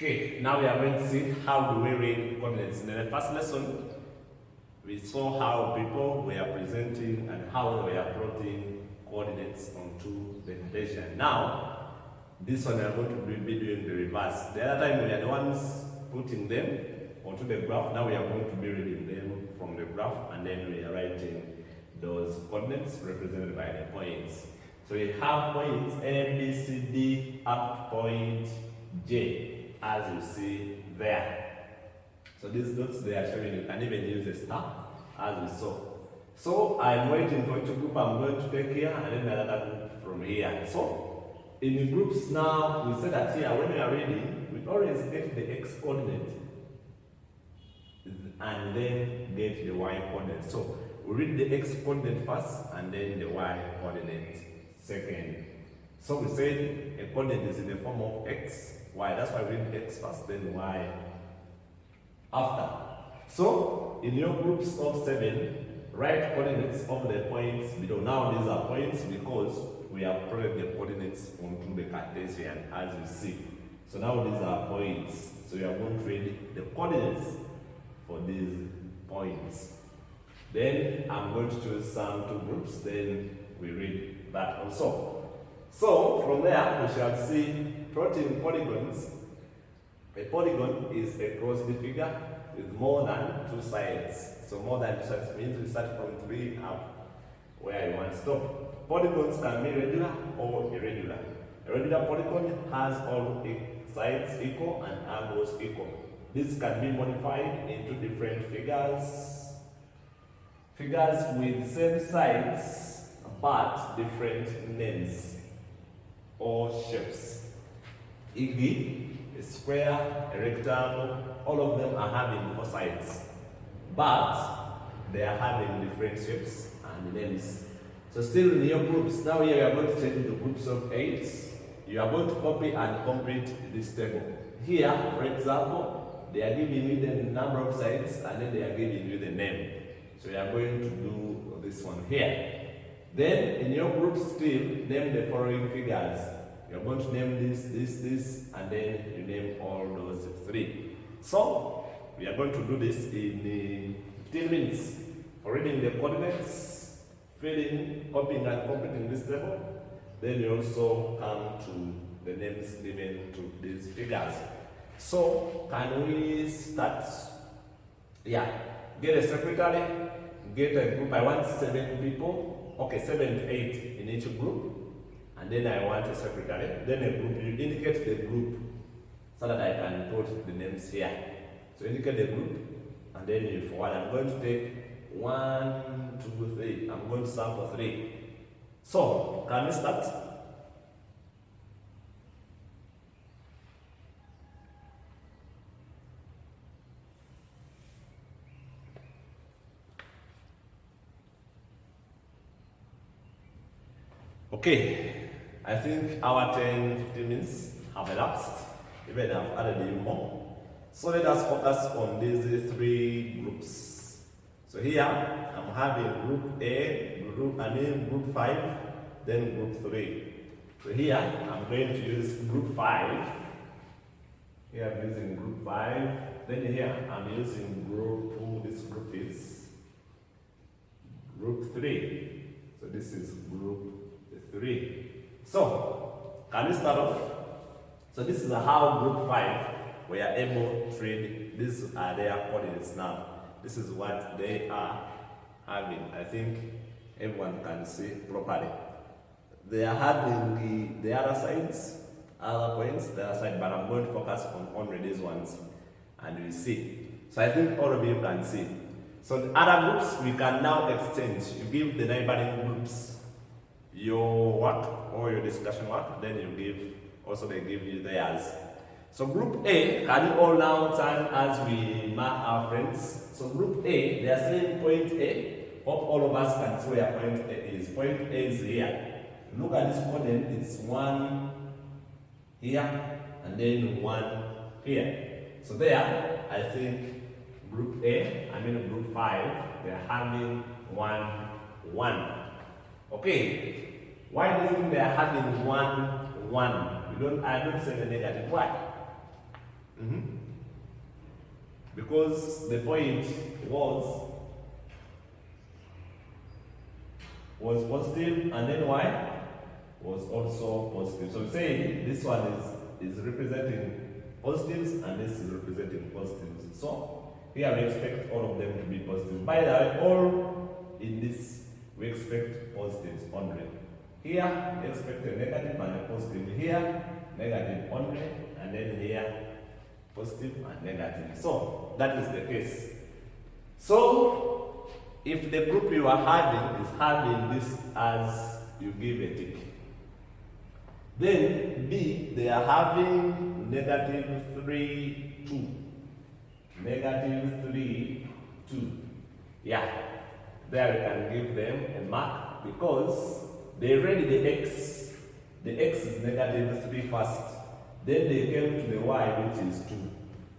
Okay, now we are going to see how do we read coordinates. In the first lesson, we saw how people were presenting and how they were plotting coordinates onto the Cartesian. Now, this one we are going to be doing the reverse. The other time we are the ones putting them onto the graph. Now we are going to be reading them from the graph, and then we are writing those coordinates represented by the points. So we have points A, B, C, D up to point J, as you see there. So these dots they are showing, you can even use a star as we saw. So I'm waiting for each group I'm going to take here and then another group from here. So in the groups now, we said that here when we are reading, we always get the x coordinate and then get the y coordinate. So we read the x coordinate first and then the y coordinate second. So we said a coordinate is in the form of x, y. That's why we read x first, then y after. So in your groups of 7, write coordinates of the points below. Now these are points because we have plotted the coordinates onto the Cartesian, as you see. So now these are points. So you are going to read the coordinates for these points. Then I'm going to choose some two groups, then we read that also. So from there we shall see plotting polygons. A polygon is a closed figure with more than two sides. So more than two sides means we start from 3 up where you want to stop. Polygons can be regular or irregular. A regular polygon has all sides equal and angles equal. This can be modified into different figures. Figures with same sides but different names or shapes. E.g., a square, a rectangle, all of them are having 4 sides, but they are having different shapes and names. So still in your groups, now here we are going to change into groups of 8. You are going to copy and complete this table. Here, for example, they are giving you the number of sides and then they are giving you the name. So we are going to do this one here. Then in your group still, name the following figures. You are going to name this, and then you name all those 3. So we are going to do this in 15 minutes for reading the coordinates, filling, copying and completing this table. Then you also come to the names given to these figures. So can we start? Yeah, get a secretary, get a group. I want 7 people. Okay, 7 to 8 in each group. And then I want a secretary. Then a group, you indicate the group so that I can put the names here. So indicate the group and then you forward. I'm going to take 1, 2, 3. I'm going to sample 3. So can we start? Okay, I think our 10-15 minutes have elapsed. Even I've added in more. So let us focus on these 3 groups. So here I'm having group A, group 5, then group 3. So here I'm going to use group 5. Here I'm using group 5. Then here I'm using group 2. This group is group 3. So this is group 3. So, can we start off? So this is how group 5 we are able to read. These are their coordinates now. This is what they are having. I think everyone can see properly. They are having the other sides, other points, the other side, but I'm going to focus on only these ones and we see. So I think all of you can see. So the other groups we can now exchange. You give the neighboring groups your work or your discussion work, then you give, also they give you theirs. So group A, can you all now turn as we mark our friends? So group A, they are saying point A. Hope all of us can see where point A is. Point A is here. Look at this coordinate, it's 1 here and then 1 here. So there, I think group group 5, they are having 1, 1. Okay, why do you think they are having 1, 1? I don't say the negative. Why? Because the point was positive, and then y was also positive. So say this one is representing positives and this is representing positives. So here we expect all of them to be positive. By the way, all in this we expect positives only. Here we expect a negative and a positive. Here negative only, and then here positive and negative. So that is the case. So if the group you are having is having this as you give a tick, then B, they are having negative 3, 2. Negative 3, 2. Yeah, there we can give them a mark because they read the x. The x is negative 3 first. Then they came to the y, which is 2.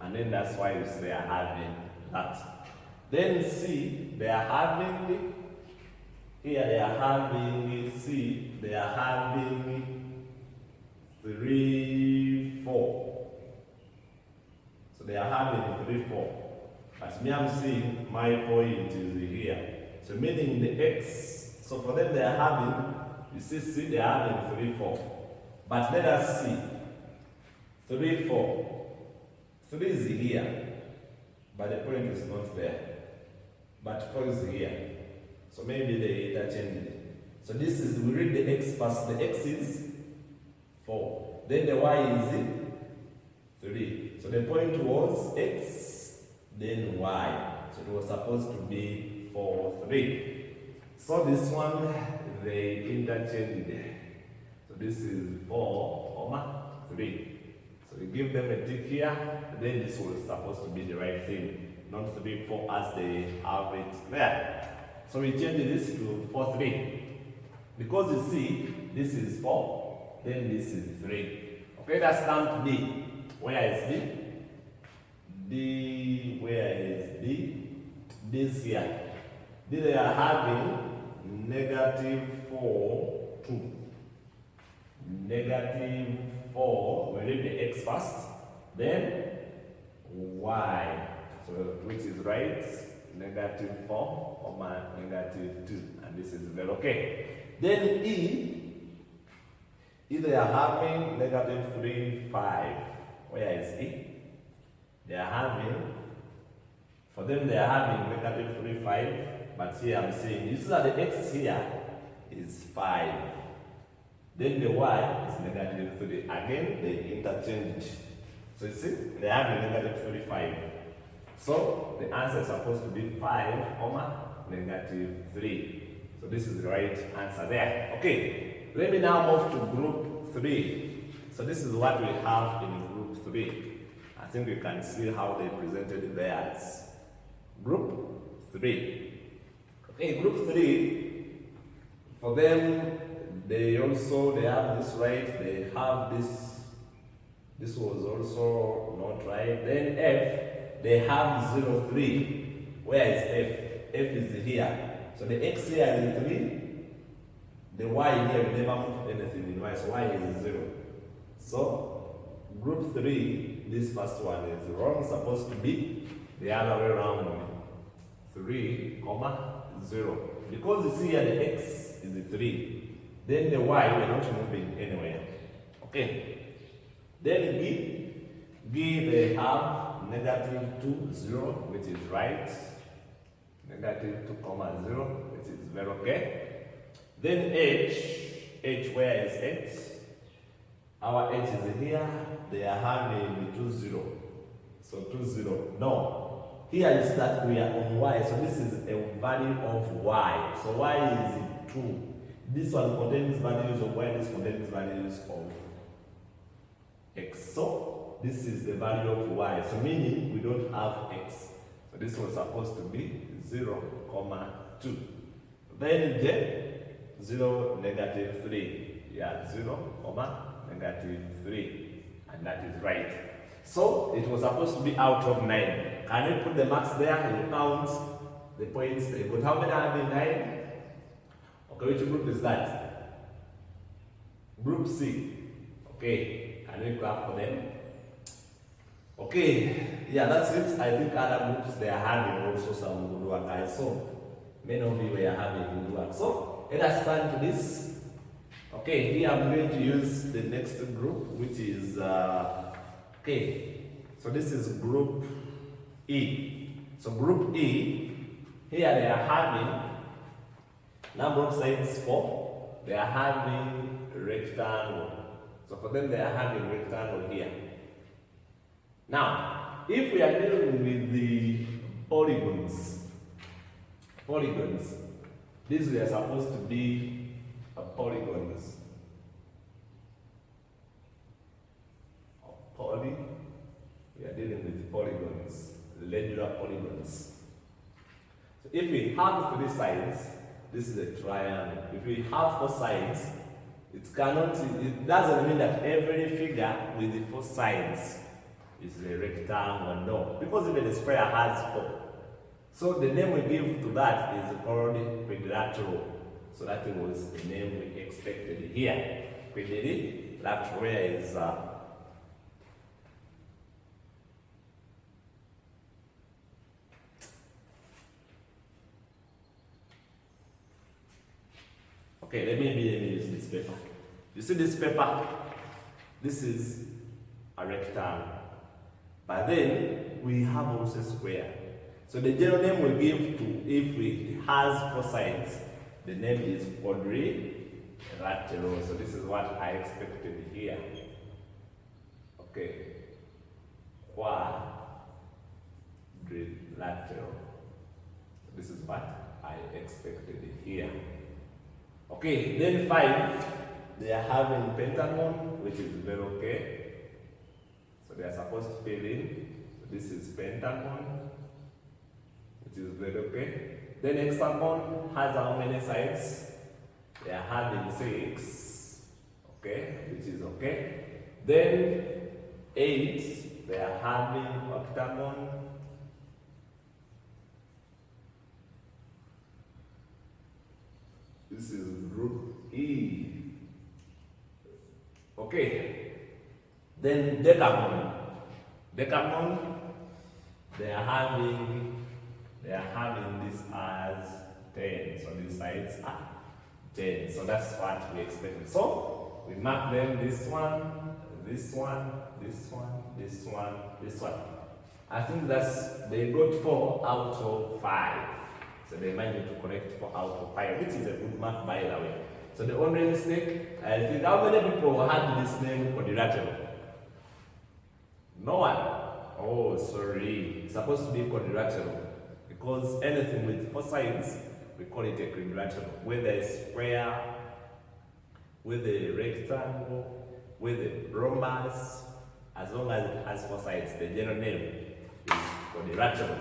And then that's why they are having that. Then C, they are having, here they are having C, they are having 3, 4. So they are having 3, 4. But me, I'm seeing my point is here. So meaning the x, so for them they are having, you see C, they are having 3, 4. But let us see. 3, 4. 3 is here. But the point is not there. But 4 is here. So maybe they interchange it. So this is, we read the x first. The x is 4. Then the y is 3. So the point was x, then y. So it was supposed to be 4, 3. So this one, they interchanged it. So this is 4, 3. So we give them a tick here. Then this was supposed to be the right thing, not 3, 4 as they have it there. So we change this to 4, 3. Because you see, this is 4, then this is 3. Okay, let's count D. Where is D? D, where is D? This here. D, they are having negative 4, 2. Negative 4, we read the x first, then y. So which is right? Negative 4, negative 2. And this is very okay. Then E, they are having negative 3, 5. Where is E? They are having, for them they are having negative 3, 5. But here I'm saying, you see that the x here is 5. Then the y is negative 3. Again, they interchange. So you see, they have a negative 35. So the answer is supposed to be 5, negative 3. So this is the right answer there. Okay, let me now move to group 3. So this is what we have in group 3. I think you can see how they presented theirs. Group 3. Okay, group 3, for them, they have this right, they have this. This was also not right. Then F, they have 0, 3. Where is F? F is here. So the x here is 3. The y here, we never moved anything in y, so y is 0. So group 3, this first one is wrong. It's supposed to be the other way around. 3, 0. Because you see here the x is 3. Then the y, we're not moving anywhere. Okay. Then B, they have negative 2, 0, which is right. Negative 2, 0, which is very okay. Then H, where is H? Our H is here. They are having 2, 0. So 2, 0. No. Here you see that we are on y. So this is a value of y. So y is 2. This one contains values of y, this contains values of x. So this is the value of y. So meaning we don't have x. So this was supposed to be 0, 2. Then J, 0, negative 3. Yeah, 0, negative 3. And that is right. So it was supposed to be out of 9. Can you put the marks there and count the points? They got how many are there? 9? Okay, which group is that? Group C. Okay, can we clap for them? Okay, yeah, that's it. I think other groups they are having also some good work. I saw many of you were having good work. So let us turn to this. Okay, here I'm going to use the next group, which is okay. So this is group E. So group E, here they are having number of sides 4. They are having rectangle. So for them, they are having rectangle here. Now, if we are dealing with the polygons, these were supposed to be polygons. We are dealing with polygons, regular polygons. So if we have 3 sides, this is a triangle. If we have 4 sides, it doesn't mean that every figure with the 4 sides is a rectangle, no. Because even the square has 4. So the name we give to that is called quadrilateral. So that was the name we expected here. Quadrilateral, where is okay, let me use this paper. You see this paper? This is a rectangle. But then we have also square. So the general name we give to if it has 4 sides, the name is quadrilateral. So this is what I expected here. Okay. Quadrilateral. This is what I expected here. Okay, then 5, they are having pentagon, which is very okay. So they are supposed to fill in. So this is pentagon, which is very okay. Then hexagon has how many sides? They are having 6, okay, which is okay. Then 8, they are having octagon. This is group E. Okay. Then decagon. Decagon, they are having this as 10. So these sides are 10. So that's what we expected. So we mark them, this one, this one, this one, this one, this one. I think they got 4 out of 5. So they might need to correct 4 out of 5, which is a good mark by the way. So the only mistake, I think, how many people had this name quadrilateral? No one. Oh, sorry. It's supposed to be quadrilateral. Because anything with 4 sides, we call it a quadrilateral. Whether a square, with a rectangle, with a rhombus, as long as it has 4 sides, the general name is quadrilateral.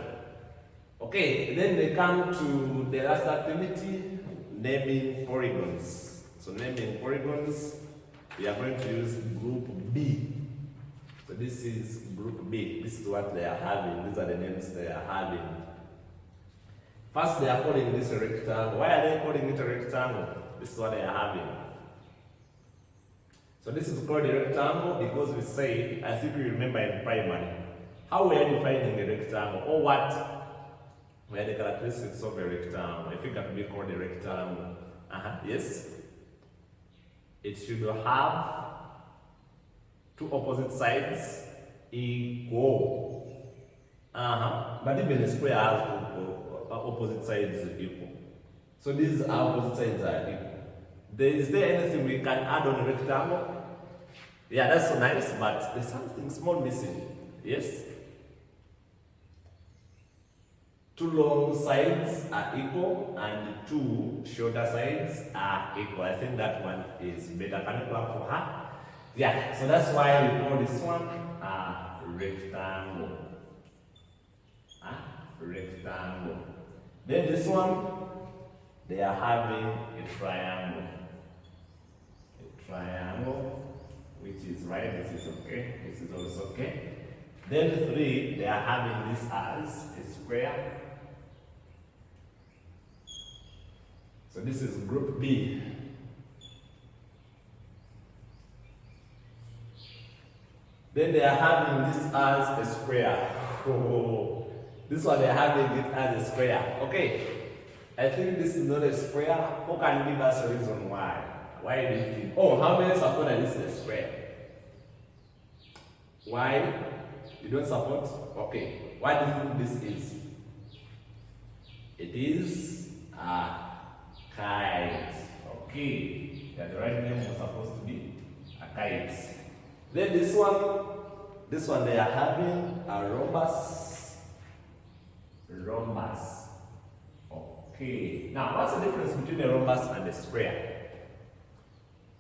Okay, then they come to the last activity, naming polygons. So naming polygons, we are going to use group B. So this is group B. This is what they are having. These are the names they are having. First, they are calling this a rectangle. Why are they calling it a rectangle? This is what they are having. So this is called a rectangle because we say, I think you remember in primary, how we are defining a rectangle, or what were the characteristics of a rectangle. I think that would be called a rectangle. Yes. It should have 2 opposite sides equal. But even a square has 2 opposite sides equal. So these opposite sides are equal. Is there anything we can add on a rectangle? Yeah, that's so nice, but there's something small missing. Yes? 2 long sides are equal and 2 shorter sides are equal. I think that one is better. Can you clap for her? Yeah, so that's why we call this one a rectangle. Rectangle. Then this one, they are having a triangle. A triangle, which is right, this is okay, this is also okay. Then 3, they are having this as a square. So this is group B. Then they are having this as a square. Oh, this one they are having it as a square. Okay, I think this is not a square. Who can give us a reason why? Why do you think? Oh, how many support that this is a square? Why? You don't support? Okay. What do you think this is? It is a kite. Okay. That the right name was supposed to be a kite. Then this one they are having a rhombus. Rhombus. Okay. Now, what's the difference between a rhombus and a square?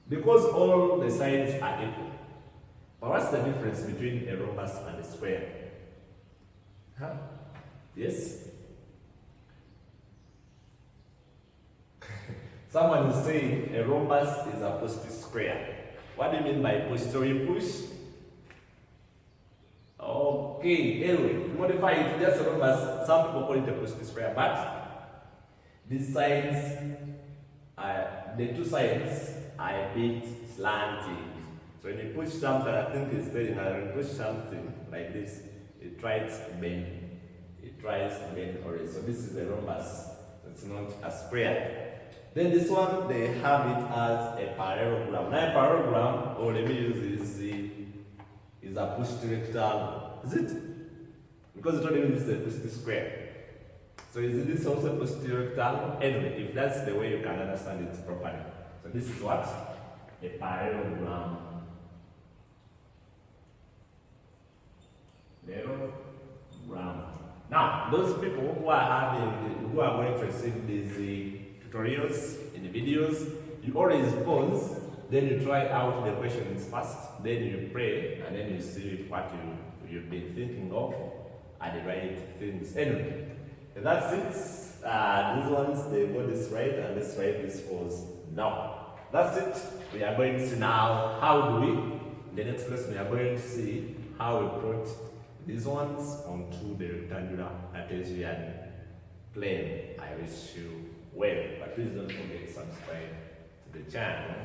Because all the sides are equal. But what's the difference between a rhombus and a square? Huh? Yes? Someone is saying a rhombus is a positive square. What do you mean by positive? You push? Okay, anyway, to modify it, just a rhombus. Some people call it a positive square, but these sides, the two sides are a bit slanting. So when you push something, I think it's telling when you push something like this, it tries to bend. It tries to bend already. So this is a rhombus. It's not a square. Then this one, they have it as a parallelogram. Now a parallelogram, or let me use is a pushed rectangle. Is it? Because it only means a pushed square. So is this also a pushed rectangle? Anyway, if that's the way you can understand it properly. So this is what? A parallelogram. Parallelogram. Now, those people who are going to receive these tutorials in the videos, you always pause, then you try out the questions first, then you pray, and then you see if what you've been thinking of are the right things. Anyway, that's it. These ones, they got this right, and this right, this was no. That's it. We are going to see now how do we, in the next lesson, we are going to see how we brought these ones onto the rectangular Cartesian plane. I wish you well, but please don't forget to subscribe to the channel.